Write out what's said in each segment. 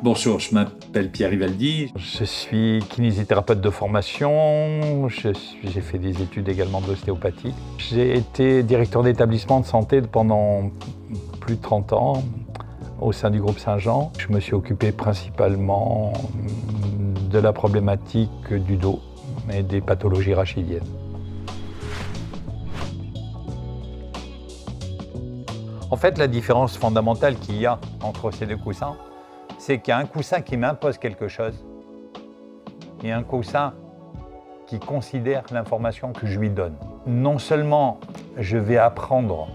Bonjour, je m'appelle Pierre Rivaldi. Je suis kinésithérapeute de formation, j'ai fait des études également d'ostéopathie. J'ai été directeur d'établissement de santé pendant plus de 30 ans au sein du groupe Saint-Jean. Je me suis occupé principalement de la problématique du dos et des pathologies rachidiennes. En fait, la différence fondamentale qu'il y a entre ces deux coussins, c'est qu'il y a un coussin qui m'impose quelque chose et un coussin qui considère l'information que je lui donne. Non seulement je vais apprendre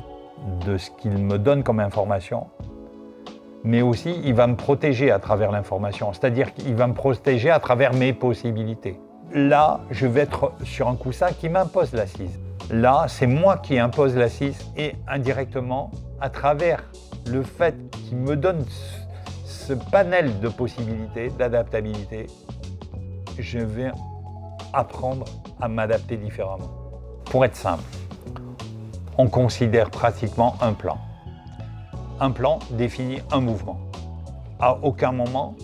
de ce qu'il me donne comme information, mais aussi il va me protéger à travers l'information, c'est-à-dire qu'il va me protéger à travers mes possibilités. Là, je vais être sur un coussin qui m'impose l'assise. Là, c'est moi qui impose l'assise et indirectement, à travers le fait qu'il me donne ce panel de possibilités, d'adaptabilité, je vais apprendre à m'adapter différemment. Pour être simple, on considère pratiquement un plan. Un plan définit un mouvement. À aucun moment,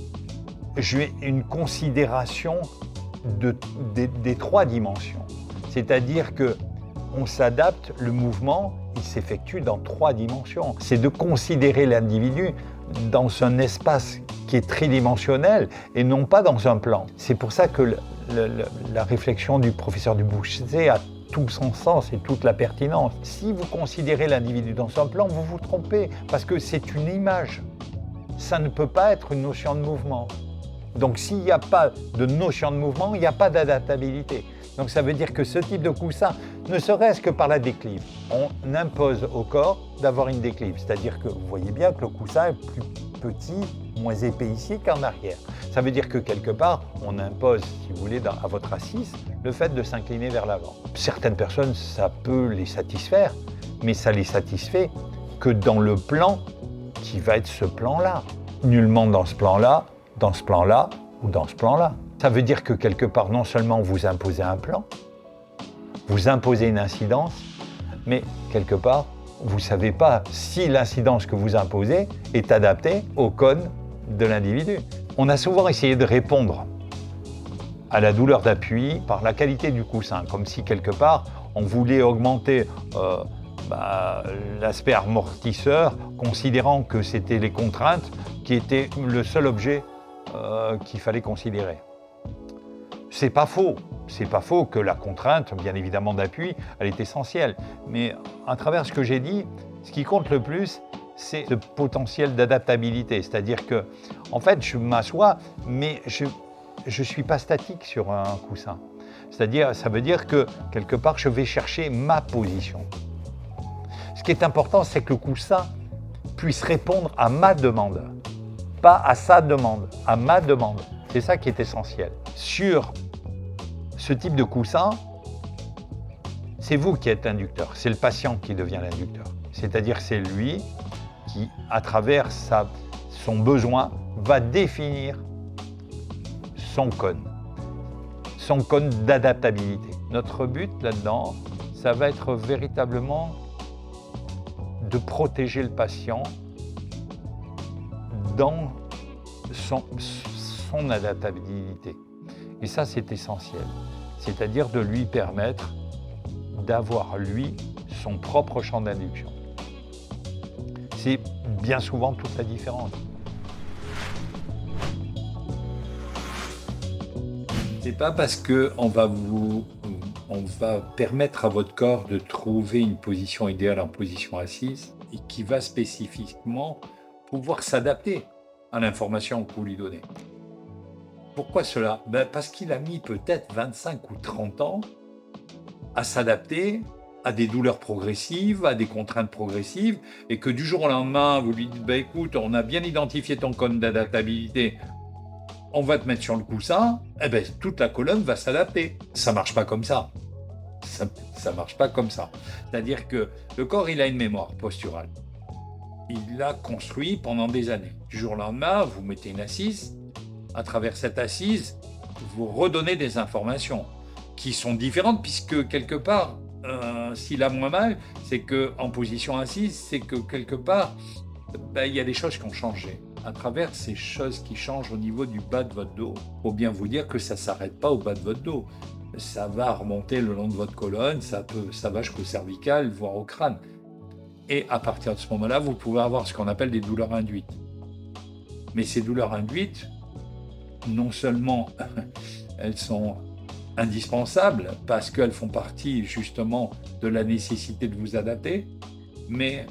j'ai une considération des trois dimensions. C'est-à-dire qu'on s'adapte, le mouvement, il s'effectue dans trois dimensions. C'est de considérer l'individu dans un espace qui est tridimensionnel et non pas dans un plan. C'est pour ça que la réflexion du professeur Dubouché a tout son sens et toute la pertinence. Si vous considérez l'individu dans un plan, vous vous trompez parce que c'est une image. Ça ne peut pas être une notion de mouvement. Donc s'il n'y a pas de notion de mouvement, il n'y a pas d'adaptabilité. Donc ça veut dire que ce type de coussin, ne serait-ce que par la déclive, on impose au corps d'avoir une déclive. C'est-à-dire que vous voyez bien que le coussin est plus petit, moins épais ici qu'en arrière. Ça veut dire que quelque part, on impose, si vous voulez, à votre assise, le fait de s'incliner vers l'avant. Certaines personnes, ça peut les satisfaire, mais ça les satisfait que dans le plan qui va être ce plan-là. Nullement dans ce plan-là, dans ce plan-là ou dans ce plan-là. Ça veut dire que quelque part, non seulement vous imposez un plan, vous imposez une incidence, mais quelque part, vous ne savez pas si l'incidence que vous imposez est adaptée au cône de l'individu. On a souvent essayé de répondre à la douleur d'appui par la qualité du coussin, comme si quelque part, on voulait augmenter l'aspect amortisseur, considérant que c'était les contraintes qui étaient le seul objet qu'il fallait considérer. C'est pas faux que la contrainte, bien évidemment d'appui, elle est essentielle. Mais à travers ce que j'ai dit, ce qui compte le plus, c'est le potentiel d'adaptabilité. C'est-à-dire que, en fait, je m'assois, mais je ne suis pas statique sur un coussin. C'est-à-dire, ça veut dire que, quelque part, je vais chercher ma position. Ce qui est important, c'est que le coussin puisse répondre à ma demande. Pas à sa demande, à ma demande. C'est ça qui est essentiel. Sur ce type de coussin, c'est vous qui êtes l'inducteur, c'est le patient qui devient l'inducteur. C'est-à-dire c'est lui qui, à travers son besoin, va définir son cône d'adaptabilité. Notre but là-dedans, ça va être véritablement de protéger le patient dans son adaptabilité. Et ça, c'est essentiel. C'est-à-dire de lui permettre d'avoir, lui, son propre champ d'induction. C'est bien souvent toute la différence. C'est pas parce qu'on va permettre à votre corps de trouver une position idéale en position assise et qui va spécifiquement pouvoir s'adapter à l'information que vous lui donnez. Pourquoi cela ? Parce qu'il a mis peut-être 25 ou 30 ans à s'adapter à des douleurs progressives, à des contraintes progressives, et que du jour au lendemain, vous lui dites écoute, on a bien identifié ton cône d'adaptabilité, on va te mettre sur le coussin, toute la colonne va s'adapter. Ça ne marche pas comme ça. Ça marche pas comme ça. C'est-à-dire que le corps, il a une mémoire posturale. Il l'a construit pendant des années. Du jour au lendemain, vous mettez une assise. À travers cette assise, vous redonnez des informations qui sont différentes puisque quelque part, s'il a moins mal, c'est qu'en position assise, c'est que quelque part, il y a des choses qui ont changé. à travers ces choses qui changent au niveau du bas de votre dos. Il faut bien vous dire que ça ne s'arrête pas au bas de votre dos. Ça va remonter le long de votre colonne, ça va jusqu'au cervical, voire au crâne. Et à partir de ce moment-là, vous pouvez avoir ce qu'on appelle des douleurs induites. Mais ces douleurs induites, non seulement elles sont indispensables parce qu'elles font partie justement de la nécessité de vous adapter, mais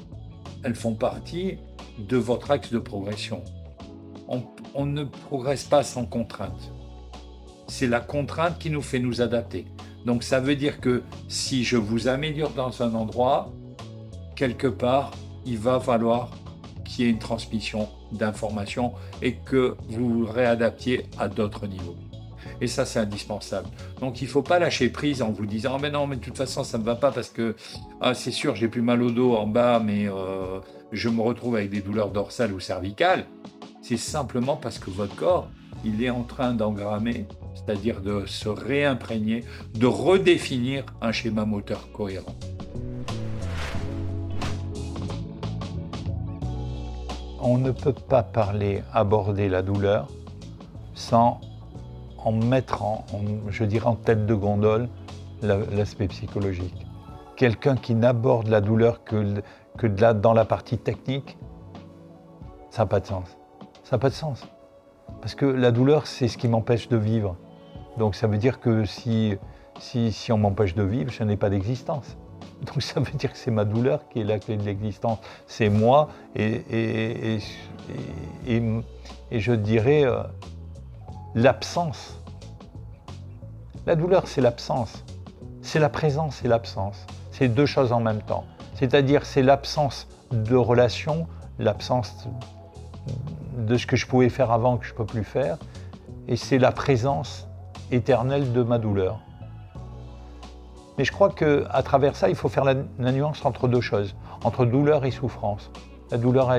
elles font partie de votre axe de progression. On ne progresse pas sans contrainte. C'est la contrainte qui nous fait nous adapter. Donc ça veut dire que si je vous améliore dans un endroit, quelque part, il va falloir qu'il y ait une transmission d'informations et que vous vous réadaptiez à d'autres niveaux. Et ça, c'est indispensable. Donc, il ne faut pas lâcher prise en vous disant « Ah, mais non, mais de toute façon, ça ne me va pas parce que c'est sûr, j'ai plus mal au dos en bas, mais je me retrouve avec des douleurs dorsales ou cervicales. » C'est simplement parce que votre corps, il est en train d'engrammer, c'est-à-dire de se réimprégner, de redéfinir un schéma moteur cohérent. On ne peut pas aborder la douleur sans en mettre je dirais en tête de gondole l'aspect psychologique. Quelqu'un qui n'aborde la douleur que dans la partie technique, ça n'a pas de sens. Ça n'a pas de sens. Parce que la douleur, c'est ce qui m'empêche de vivre. Donc ça veut dire que si on m'empêche de vivre, je n'ai pas d'existence. Donc ça veut dire que c'est ma douleur qui est la clé de l'existence. C'est moi et je dirais l'absence. La douleur, c'est l'absence. C'est la présence et l'absence. C'est deux choses en même temps. C'est-à-dire c'est l'absence de relation, l'absence de ce que je pouvais faire avant que je ne peux plus faire, et c'est la présence éternelle de ma douleur. Mais je crois qu'à travers ça, il faut faire la nuance entre deux choses, entre douleur et souffrance. La douleur,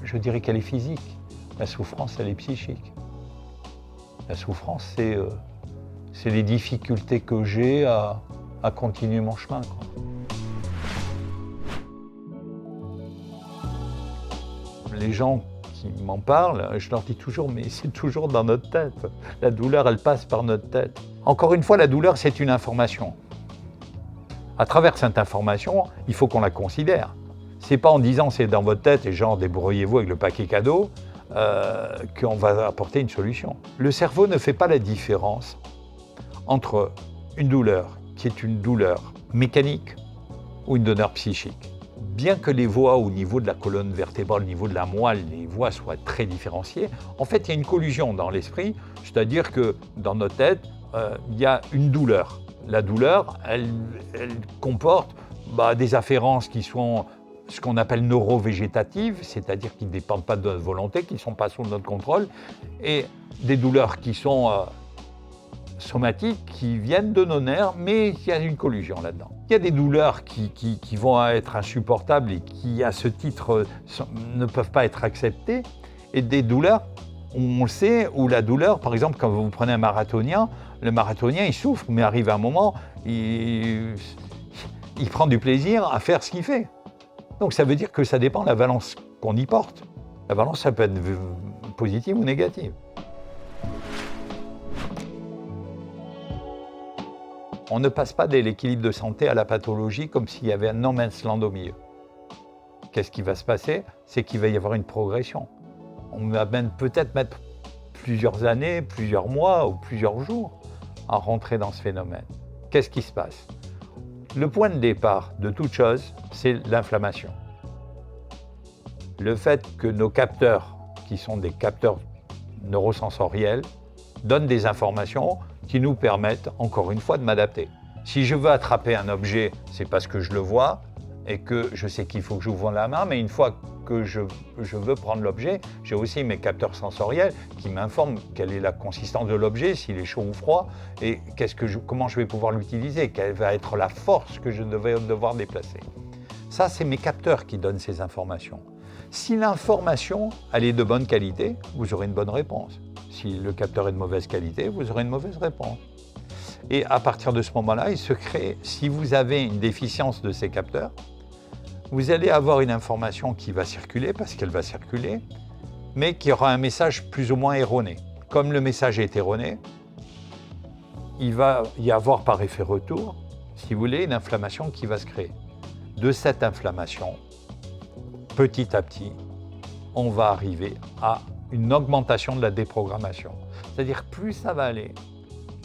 je dirais qu'elle est physique. La souffrance, elle est psychique. La souffrance, c'est les difficultés que j'ai à continuer mon chemin, quoi. Les gens qui m'en parlent, je leur dis toujours, mais c'est toujours dans notre tête. La douleur, elle passe par notre tête. Encore une fois, la douleur, c'est une information. À travers cette information, il faut qu'on la considère. C'est pas en disant c'est dans votre tête et genre débrouillez-vous avec le paquet cadeau qu'on va apporter une solution. Le cerveau ne fait pas la différence entre une douleur qui est une douleur mécanique ou une douleur psychique. Bien que les voies au niveau de la colonne vertébrale, au niveau de la moelle, les voies soient très différenciées, en fait, il y a une collusion dans l'esprit, c'est-à-dire que dans notre tête, il y a une douleur. La douleur, elle comporte des afférences qui sont ce qu'on appelle neurovégétatives, c'est-à-dire qui ne dépendent pas de notre volonté, qui ne sont pas sous notre contrôle, et des douleurs qui sont somatiques, qui viennent de nos nerfs, mais il y a une collusion là-dedans. Il y a des douleurs qui vont être insupportables et qui, à ce titre, ne peuvent pas être acceptées, et des douleurs, on le sait, où la douleur, par exemple, quand vous prenez un marathonien, le marathonien, il souffre, mais arrive un moment, il prend du plaisir à faire ce qu'il fait. Donc ça veut dire que ça dépend de la valence qu'on y porte. La valence, ça peut être positive ou négative. On ne passe pas de l'équilibre de santé à la pathologie comme s'il y avait un no man's land au milieu. Qu'est-ce qui va se passer? C'est qu'il va y avoir une progression. On va même peut-être mettre plusieurs années, plusieurs mois ou plusieurs jours à rentrer dans ce phénomène. Qu'est-ce qui se passe? Le point de départ de toute chose, c'est l'inflammation. Le fait que nos capteurs, qui sont des capteurs neurosensoriels, donnent des informations qui nous permettent, encore une fois, de m'adapter. Si je veux attraper un objet, c'est parce que je le vois et que je sais qu'il faut que j'ouvre la main, mais une fois que je veux prendre l'objet, j'ai aussi mes capteurs sensoriels qui m'informent quelle est la consistance de l'objet, s'il est chaud ou froid, et comment je vais pouvoir l'utiliser, quelle va être la force que je vais devoir déplacer. Ça, c'est mes capteurs qui donnent ces informations. Si l'information, elle est de bonne qualité, vous aurez une bonne réponse. Si le capteur est de mauvaise qualité, vous aurez une mauvaise réponse. Et à partir de ce moment-là, il se crée, si vous avez une déficience de ces capteurs, vous allez avoir une information qui va circuler, parce qu'elle va circuler, mais qui aura un message plus ou moins erroné. Comme le message est erroné, il va y avoir par effet retour, si vous voulez, une inflammation qui va se créer. De cette inflammation, petit à petit, on va arriver à une augmentation de la déprogrammation. C'est-à-dire plus ça va aller,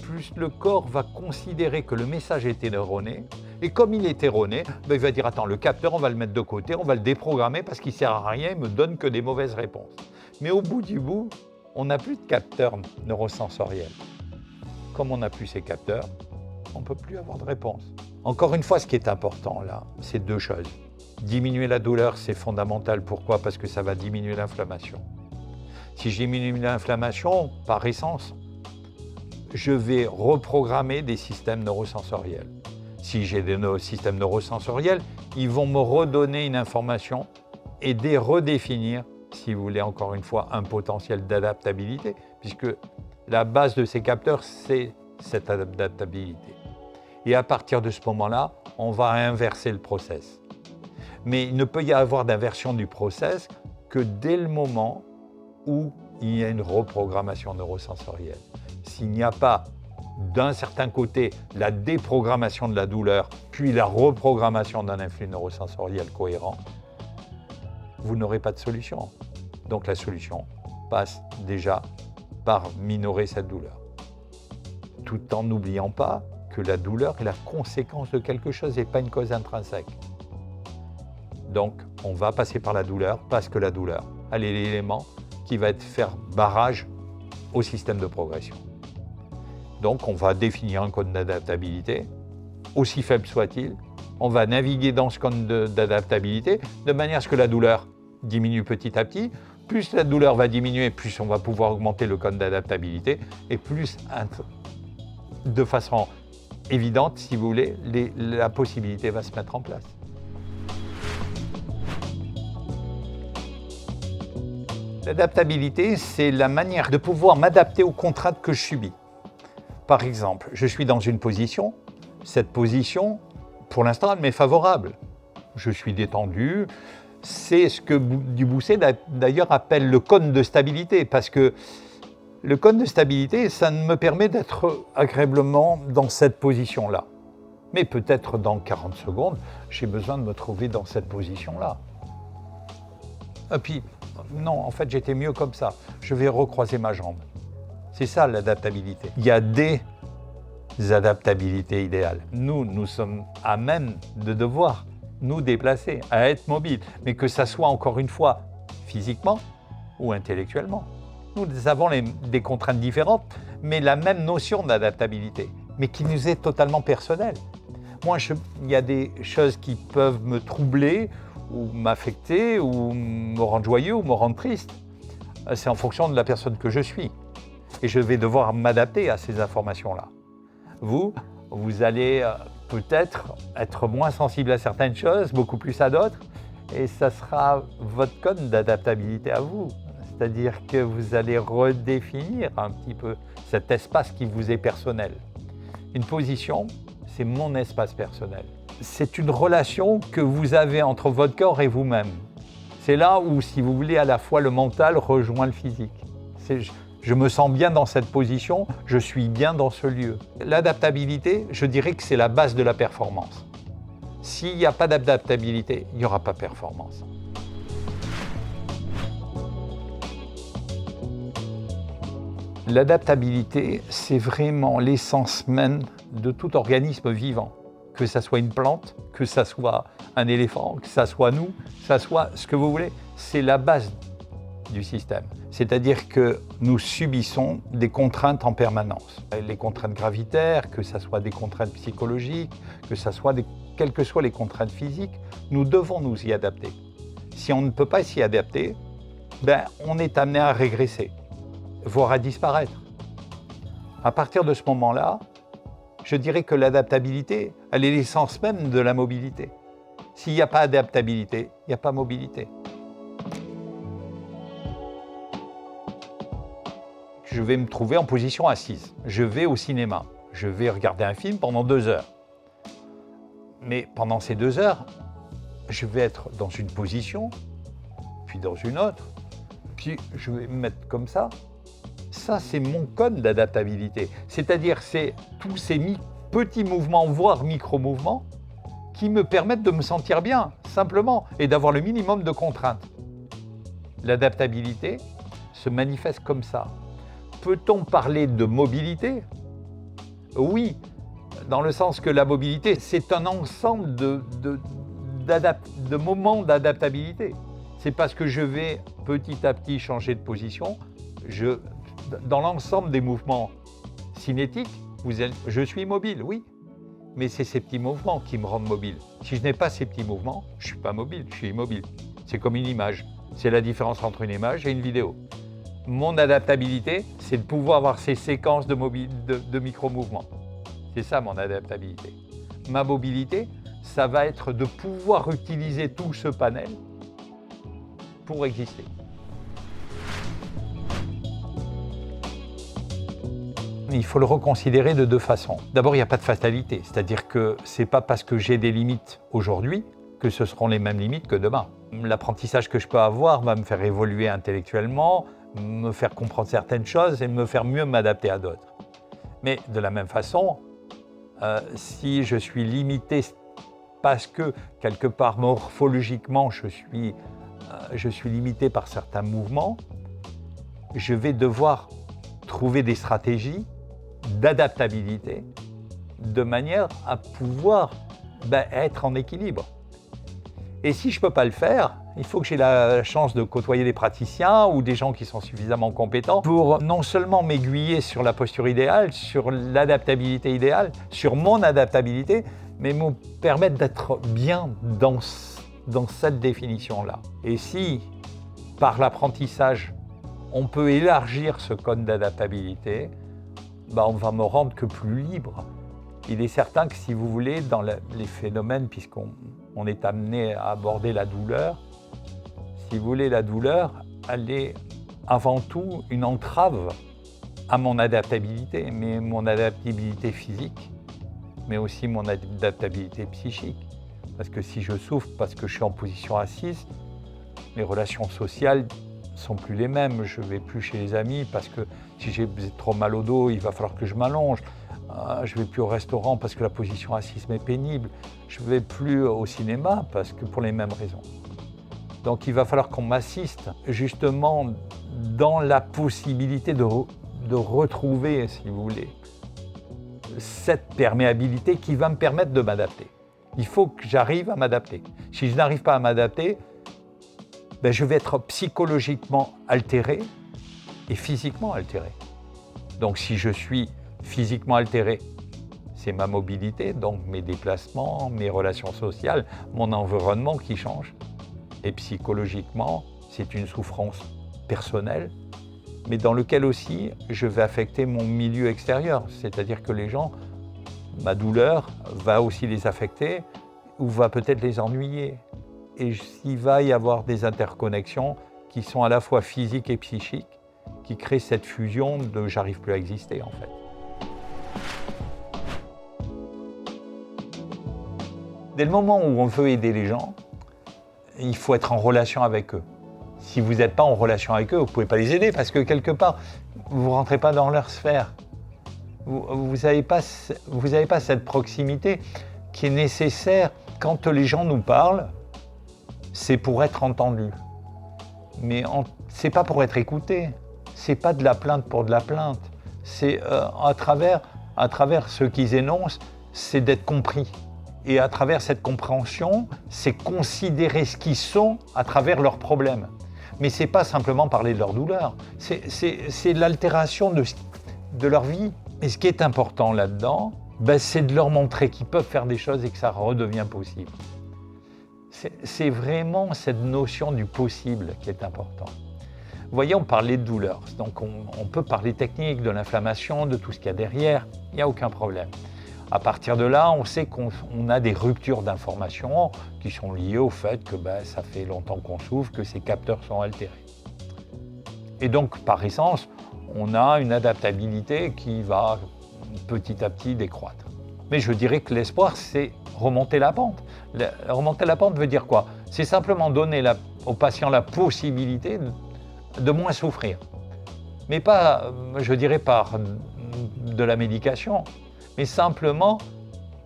plus le corps va considérer que le message est erroné. Et comme il est erroné, il va dire attends, le capteur, on va le mettre de côté, on va le déprogrammer parce qu'il ne sert à rien, il me donne que des mauvaises réponses. Mais au bout du bout, on n'a plus de capteurs neurosensoriels. Comme on n'a plus ces capteurs, on ne peut plus avoir de réponse. Encore une fois, ce qui est important là, c'est deux choses. Diminuer la douleur, c'est fondamental. Pourquoi ? Parce que ça va diminuer l'inflammation. Si je diminue l'inflammation, par essence, je vais reprogrammer des systèmes neurosensoriels. Si j'ai des systèmes neurosensoriels, ils vont me redonner une information et redéfinir, si vous voulez encore une fois, un potentiel d'adaptabilité, puisque la base de ces capteurs, c'est cette adaptabilité. Et à partir de ce moment-là, on va inverser le process. Mais il ne peut y avoir d'inversion du process que dès le moment où il y a une reprogrammation neurosensorielle. S'il n'y a pas d'un certain côté la déprogrammation de la douleur, puis la reprogrammation d'un influx neurosensoriel cohérent, vous n'aurez pas de solution. Donc la solution passe déjà par minorer cette douleur. Tout en n'oubliant pas que la douleur est la conséquence de quelque chose et pas une cause intrinsèque. Donc on va passer par la douleur parce que la douleur, elle est l'élément qui va faire barrage au système de progression. Donc on va définir un code d'adaptabilité, aussi faible soit-il. On va naviguer dans ce code d'adaptabilité de manière à ce que la douleur diminue petit à petit. Plus la douleur va diminuer, plus on va pouvoir augmenter le code d'adaptabilité et plus, de façon évidente, si vous voulez, la possibilité va se mettre en place. L'adaptabilité, c'est la manière de pouvoir m'adapter aux contraintes que je subis. Par exemple, je suis dans une position, cette position, pour l'instant, elle m'est favorable. Je suis détendu, c'est ce que Dubousset d'ailleurs appelle le cône de stabilité, parce que le cône de stabilité, ça me permet d'être agréablement dans cette position-là. Mais peut-être dans 40 secondes, j'ai besoin de me trouver dans cette position-là. Et puis, non, en fait, j'étais mieux comme ça. Je vais recroiser ma jambe. C'est ça l'adaptabilité. Il y a des adaptabilités idéales. Nous sommes à même de devoir nous déplacer, à être mobiles, mais que ça soit encore une fois physiquement ou intellectuellement. Nous avons des contraintes différentes, mais la même notion d'adaptabilité, mais qui nous est totalement personnelle. Moi, il y a des choses qui peuvent me troubler ou m'affecter ou me rendre joyeux ou me rendre triste. C'est en fonction de la personne que je suis. Et je vais devoir m'adapter à ces informations-là. Vous allez peut-être être moins sensible à certaines choses, beaucoup plus à d'autres, et ça sera votre code d'adaptabilité à vous. C'est-à-dire que vous allez redéfinir un petit peu cet espace qui vous est personnel. Une position, c'est mon espace personnel. C'est une relation que vous avez entre votre corps et vous-même. C'est là où, si vous voulez, à la fois le mental rejoint le physique. Je me sens bien dans cette position, je suis bien dans ce lieu. L'adaptabilité, je dirais que c'est la base de la performance. S'il n'y a pas d'adaptabilité, il n'y aura pas de performance. L'adaptabilité, c'est vraiment l'essence même de tout organisme vivant. Que ça soit une plante, que ça soit un éléphant, que ça soit nous, que ça soit ce que vous voulez, c'est la base du système. C'est-à-dire que nous subissons des contraintes en permanence. Les contraintes gravitaires, que ce soit des contraintes psychologiques, que ce soit quelles que soient les contraintes physiques, nous devons nous y adapter. Si on ne peut pas s'y adapter, on est amené à régresser, voire à disparaître. À partir de ce moment-là, je dirais que l'adaptabilité, elle est l'essence même de la mobilité. S'il n'y a pas d'adaptabilité, il n'y a pas mobilité. Je vais me trouver en position assise. Je vais au cinéma. Je vais regarder un film pendant 2 heures. Mais pendant ces 2 heures, je vais être dans une position, puis dans une autre, puis je vais me mettre comme ça. Ça, c'est mon code d'adaptabilité. C'est-à-dire, c'est tous ces petits mouvements, voire micro-mouvements, qui me permettent de me sentir bien, simplement, et d'avoir le minimum de contraintes. L'adaptabilité se manifeste comme ça. Peut-on parler de mobilité ? Oui, dans le sens que la mobilité, c'est un ensemble de moments d'adaptabilité. C'est parce que je vais petit à petit changer de position. Dans l'ensemble des mouvements cinétiques, je suis mobile, oui. Mais c'est ces petits mouvements qui me rendent mobile. Si je n'ai pas ces petits mouvements, je ne suis pas mobile, je suis immobile. C'est comme une image. C'est la différence entre une image et une vidéo. Mon adaptabilité, c'est de pouvoir avoir ces séquences de micro-mouvements. C'est ça mon adaptabilité. Ma mobilité, ça va être de pouvoir utiliser tout ce panel pour exister. Il faut le reconsidérer de deux façons. D'abord, il n'y a pas de fatalité, c'est-à-dire que ce n'est pas parce que j'ai des limites aujourd'hui que ce seront les mêmes limites que demain. L'apprentissage que je peux avoir va me faire évoluer intellectuellement, me faire comprendre certaines choses et me faire mieux m'adapter à d'autres. Mais de la même façon, si je suis limité parce que quelque part morphologiquement je suis limité par certains mouvements, je vais devoir trouver des stratégies d'adaptabilité de manière à pouvoir être en équilibre. Et si je ne peux pas le faire, il faut que j'ai la chance de côtoyer des praticiens ou des gens qui sont suffisamment compétents pour non seulement m'aiguiller sur la posture idéale, sur l'adaptabilité idéale, sur mon adaptabilité, mais me permettre d'être bien dans cette définition-là. Et si, par l'apprentissage, on peut élargir ce code d'adaptabilité, on va me rendre que plus libre. Il est certain que si vous voulez, dans les phénomènes, puisqu'on est amené à aborder la douleur, si vous voulez, la douleur, elle est avant tout une entrave à mon adaptabilité, mais mon adaptabilité physique, mais aussi mon adaptabilité psychique. Parce que si je souffre parce que je suis en position assise, les relations sociales sont plus les mêmes. Je ne vais plus chez les amis parce que si j'ai trop mal au dos, il va falloir que je m'allonge. Je ne vais plus au restaurant parce que la position assise m'est pénible. Je ne vais plus au cinéma parce que pour les mêmes raisons. Donc il va falloir qu'on m'assiste justement dans la possibilité de retrouver, si vous voulez, cette perméabilité qui va me permettre de m'adapter. Il faut que j'arrive à m'adapter. Si je n'arrive pas à m'adapter, je vais être psychologiquement altéré et physiquement altéré. Donc si je suis physiquement altéré, c'est ma mobilité, donc mes déplacements, mes relations sociales, mon environnement qui change. Et psychologiquement, c'est une souffrance personnelle, mais dans lequel aussi je vais affecter mon milieu extérieur. C'est-à-dire que les gens, ma douleur va aussi les affecter ou va peut-être les ennuyer. Et il va y avoir des interconnexions qui sont à la fois physiques et psychiques, qui créent cette fusion de « j'arrive plus à exister » en fait. Dès le moment où on veut aider les gens, il faut être en relation avec eux. Si vous n'êtes pas en relation avec eux, vous ne pouvez pas les aider parce que quelque part, vous ne rentrez pas dans leur sphère. Vous n'avez pas cette proximité qui est nécessaire. Quand les gens nous parlent, c'est pour être entendu. Mais ce n'est pas pour être écouté. Ce n'est pas de la plainte pour de la plainte. C'est à travers ce qu'ils énoncent, c'est d'être compris. Et à travers cette compréhension, c'est considérer ce qu'ils sont à travers leurs problèmes. Mais ce n'est pas simplement parler de leur douleur, c'est l'altération de leur vie. Et ce qui est important là-dedans, c'est de leur montrer qu'ils peuvent faire des choses et que ça redevient possible. C'est vraiment cette notion du possible qui est importante. Vous voyez, on parlait de douleur, donc on peut parler technique, de l'inflammation, de tout ce qu'il y a derrière, il n'y a aucun problème. À partir de là, on sait qu'on a des ruptures d'information qui sont liées au fait que ça fait longtemps qu'on souffre, que ces capteurs sont altérés. Et donc, par essence, on a une adaptabilité qui va petit à petit décroître. Mais je dirais que l'espoir, c'est remonter la pente. Remonter la pente veut dire quoi? C'est simplement donner au patient la possibilité de moins souffrir. Mais pas, je dirais, par de la médication, mais simplement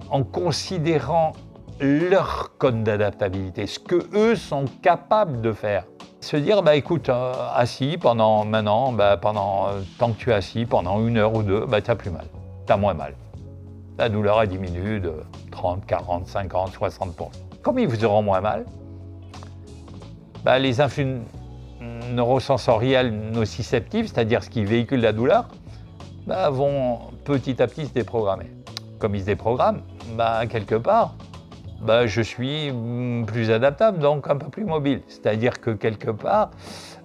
en considérant leur code d'adaptabilité, ce qu'eux sont capables de faire. Se dire, écoute, assis pendant tant que tu es assis, pendant 1 heure ou 2, tu n'as plus mal, tu as moins mal. La douleur a diminué de 30, 40, 50, 60%. Comme ils vous auront moins mal, les influx neurosensoriels nociceptifs, c'est-à-dire ce qui véhicule la douleur, vont petit à petit se déprogrammer. Comme ils se déprogramment, quelque part, je suis plus adaptable, donc un peu plus mobile. C'est-à-dire que quelque part,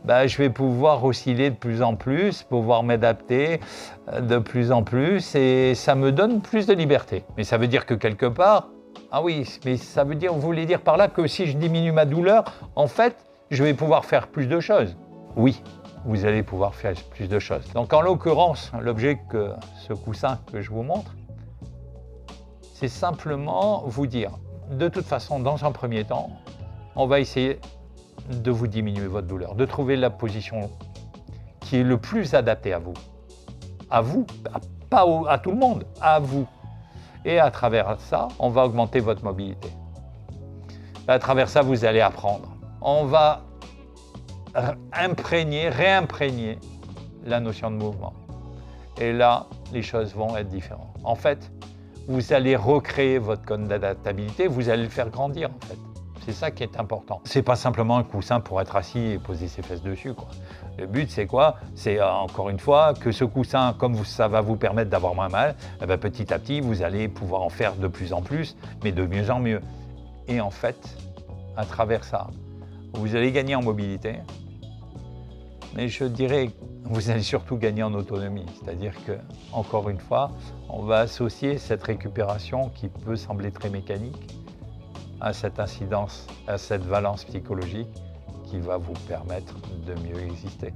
je vais pouvoir osciller de plus en plus, pouvoir m'adapter de plus en plus, et ça me donne plus de liberté. Mais ça veut dire que quelque part, ah oui, mais ça veut dire, vous voulez dire par là que si je diminue ma douleur, en fait, je vais pouvoir faire plus de choses. Oui, vous allez pouvoir faire plus de choses. Donc en l'occurrence, l'objet que ce coussin que je vous montre, c'est simplement vous dire, de toute façon, dans un premier temps, on va essayer de vous diminuer votre douleur, de trouver la position qui est le plus adaptée à vous, pas à tout le monde, à vous. Et à travers ça, on va augmenter votre mobilité. À travers ça, vous allez apprendre. On va réimprégner la notion de mouvement. Et là, les choses vont être différentes. En fait, vous allez recréer votre code d'adaptabilité, vous allez le faire grandir en fait. C'est ça qui est important. C'est pas simplement un coussin pour être assis et poser ses fesses dessus, quoi. Le but, c'est quoi? C'est encore une fois que ce coussin, comme ça va vous permettre d'avoir moins mal, petit à petit, vous allez pouvoir en faire de plus en plus, mais de mieux en mieux. Et en fait, à travers ça, vous allez gagner en mobilité, mais je dirais vous allez surtout gagner en autonomie. C'est-à-dire que, encore une fois, on va associer cette récupération qui peut sembler très mécanique à cette incidence, à cette valence psychologique qui va vous permettre de mieux exister.